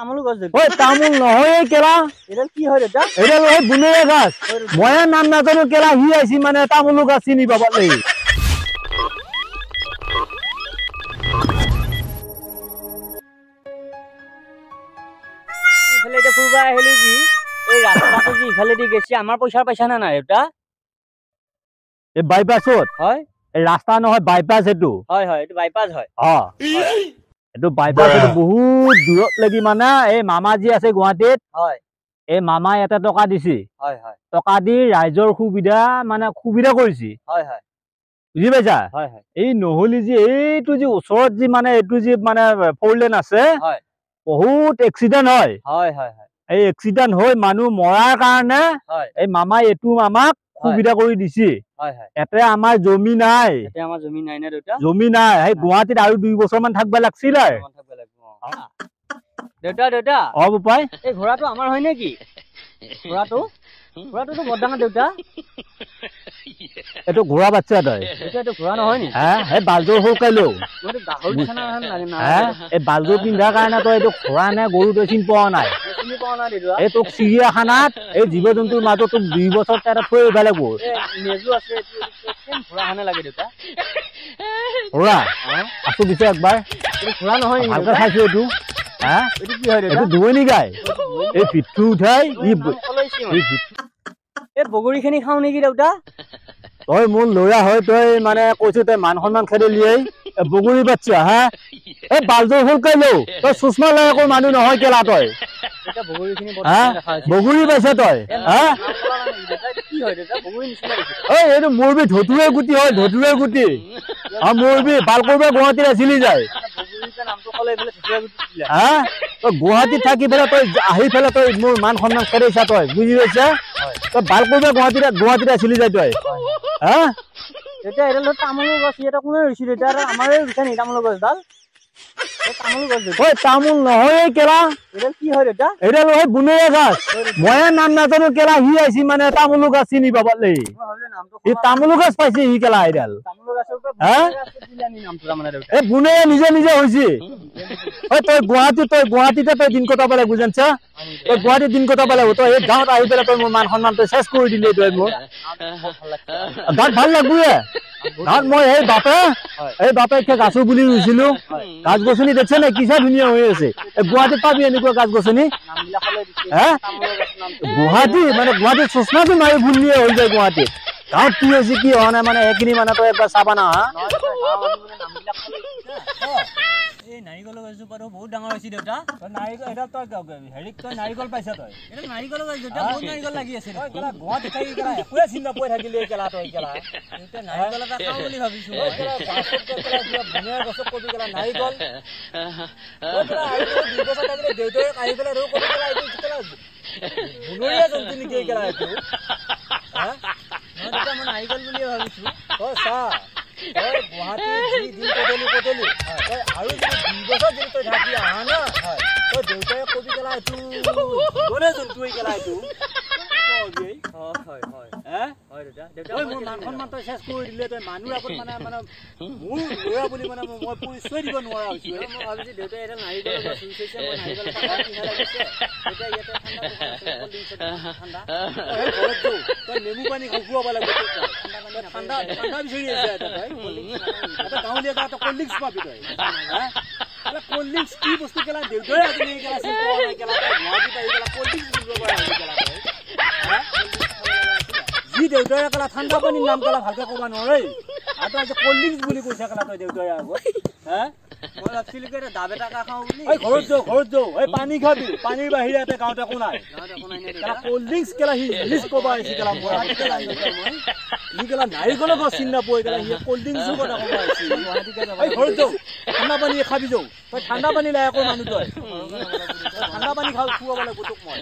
তামোল গছ ঐ তামোল নহয় কেলা এডাল কি হয় এটা এডাল ওই বুনেয়া গাছ ময়া নাম নাজানো কেলা হি আইছি মানে তামোল গাছ চিনি পাবা লই ইফালে এটা ফুরবা আহিলি জি এই রাস্তাটো জি ইফালে দি গেছি আমার পয়সা পয়সা না নাই এটা এ বাইপাসত হয় এই রাস্তা নহয় বাইপাস এটু হয় হয় এটা বাইপাস হয় এটু বাইপাস এটু বহুত দূৰত লাগি মানে এই মামা জি আছে গুৱাহাটীত হয় এই মামা এটা টকা দিছি হয় হয় টকা দি ৰাইজৰ সুবিধা মানে সুবিধা কৰিছি হয় হয় বুজি পাইছা হয় হয় এই নহলি জি এইটো জি ওচৰত জি মানে এটু জি মানে ফ'ৰ লেন আছে হয় বহুত এক্সিডেন্ট হয় হয় হয় হয় এই এক্সিডেন্ট হৈ মানুহ মৰাৰ কাৰণে হয় এই মামা এটু মামাক সুবিধা কৰি দিছি হয় হয় এতে আমাৰ জমি নাই এতে আমাৰ জমি নাই না দেউতা জমি নাই এই গুৱাহাটীত আৰু 2 বছৰ মান থাকবা লাগছিল দেউতা দেউতা বোপাই এই ঘোড়াটো আমাৰ হয় নেকি ঘোড়াটো ঘোড়াটোতো বৰ ডাঙৰ দেউতা এটো ঘোড়া বাচ্চা তই দেউতা এইটো ঘোড়া নহয় নি এই বালযোৰ সৌকাইলো মইতো গাহৰি খানা লাগে না এই বালযোৰ পিন্ধাৰ কাৰণে তই এইটো ঘোড়া নে গৰু তই চিনি পোৱা নাই চিনি পোৱা নাই দেউতা এই তোক চিৰিয়াখানাত এই জীৱ জন্তুৰ মাজত তোক 2 বছৰ তাত থৈ আহিব লাগিব নেজু আছে কেন ঘোড়া খানা লাগে দেউতা ঘোড়া আছো পিছে একবাৰ এইটো ঘোড়া নহয় নি ভালকে চাইছো এইটো এইটো কি হয় দেউতা এইটো দুৱনি গাই এই পিঠু উঠাই এই বগৰীখিনি খাওঁ নেকি দেউতা তই মোৰ ল'ৰা হয় তই মানে কৈছো তই মান সন্মান খেদিলিয়েই বগৰী বাচ্চা এই বালযোৰ সৌকাইলো তই চুচমা লৈ আকৌ মানুহ নহয় কেলা তই বগৰী পাইছ তই এইটো মোৰবি ধতুৰে গুটি হয় ধতুৰে গুটি মোৰবি ভাল কৰিব গুৱাহাটীত আছিলি যায় তই গুৱাহাটীত থাকি পেলাই তই আহি পেলাই তই মোৰ মান সন্মান খেদিছা তই বুজি পাইছা তই ভাল কৰিব গুৱাহাটীত আছিলি যায় তই এতিয়া এডাল তামোলৰ গছ এটা কোনে ৰুইছে দেউতা আমাৰে ৰুইছে নি তামোলৰ গছডাল তামোল গছ ঐ তামোল নহয় কেলা এডাল কি হয় দেউতা এডাল হয় বুনেয়া গাছ ময়া নাম নাজানো কেলা হি আইছি মানে তামোল গাছ চিনি পাবা লই এই তামোল গাছ পাইছে হি কেলা এডাল এই বুনেয়া নিজে নিজে হইছে তই গুৱাহাটীতে তই দিন কটাব লাগিব বুজিছা তই গুৱাহাটীত দিন কটাব লাগিব তই এই গাঁৱত আহি পেলাই তই মোৰ মান সন্মান তই চেছ কৰি দিলি তই মোৰ গাঁৱত ভাল লাগবয়ে গাঁৱত মই এই বাপে গাছো বুলি ৰুইছিলো গাছ গছনি দেখছে নাই কিছা ধুনীয়া হৈ আছে গুৱাহাটীত পাবি এনেকুৱা গাছ গছনি গুৱাহাটীত চচমাটো মাৰি ভুলিয়ে হৈ যায় গুৱাহাটীত গাঁৱত কি হৈছে কি হোৱা নাই মানে এইখিনি মানে তই একবাৰ চাবা না এই নাৰিকল গছজোপাটো বহুত ডাঙৰ হৈছে দেউতা নাৰিকল এটা তই হেৰিক তই নাৰিকল পাইছা তই এটা নাৰিকল গছ দেউতা বহুত নাৰিকল লাগি আছে গুৱাহাটীত থাকি কেলা একোৱে চিন্তা পৰি থাকিলে কেলা তই কেলা এতিয়া নাৰিকল এটা খাওঁ বুলি ভাবিছো বুনিয়া গছক কবি কেলা নাৰিকল দেউতাই আহি পেলাই ৰৌ কবি কেলা এইটো কেলা বুনৰীয়া জন্তু নেকি কেলা এইটো মই নাৰিকল বুলিয়ে ভাবিছো তই চা তই গুৱাহাটীত যি দিন কটলি আৰু যদি 2 বছৰ যদি তই থাকি আহা না তই দেউতাই কবি কেলা এইটো গনে জন্তু কেলা এইটো মোৰ মান সন্মান তই চেছ কৰি দিলে তই মানুহৰ আগত মানে মোৰ ল'ৰা বুলি মানে মই পৰিচয় দিব নোৱাৰা হৈছো মই ভাবিছো দেউতাই এটা নাৰিকল গছ ৰুই থৈছে মই নাৰিকল লাগিছে এতিয়া ইয়াতে ঠাণ্ডা তই নেমু পানী খুৱাব লাগিব ঠাণ্ডা বিচাৰি আছে এটা গাঁৱলীয়া গাঁৱত কল্ড ড্ৰিংকছ পাবি তই কল্ড ড্ৰিংকছ কি বস্তু কেলা দেউতাই আজি কেলা চিনি পোৱা নাই কেলা তই গুৱাহাটীত আহি কেলা কল্ড ড্ৰিংকছ দিব পৰা হৈছে কেলা তই যি দেউতাই কেলা ঠাণ্ডা পানীৰ নাম কেলা ভালকে ক'ব নোৱাৰে আৰু তই আজি কল্ড ড্ৰিংকছ বুলি কৈছা কেলা তই দেউতাই আগত মই ভাবছিলো কি ডাব এটা খাওঁ বুলি ঘৰত যাওঁ এই পানী খাবি পানীৰ বাহিৰে ইয়াতে গাঁৱত একো নাই কল্ড ড্ৰিংকছ কেলা সি লিষ্ট ক'ব আহিছে কেলা মই ই কেলা নাৰিকলৰ গছ চিন্তা পৰি কেলা সি কল্ড ড্ৰিংকছৰ কথা ক'ব আহিছে ঘৰত যাওঁ ঠাণ্ডা পানী খাবি যাওঁ তই ঠাণ্ডা পানী লাগে আকৌ মানুহ তই ঠাণ্ডা পানী খাওঁ খুৱাব লাগিব তোক মই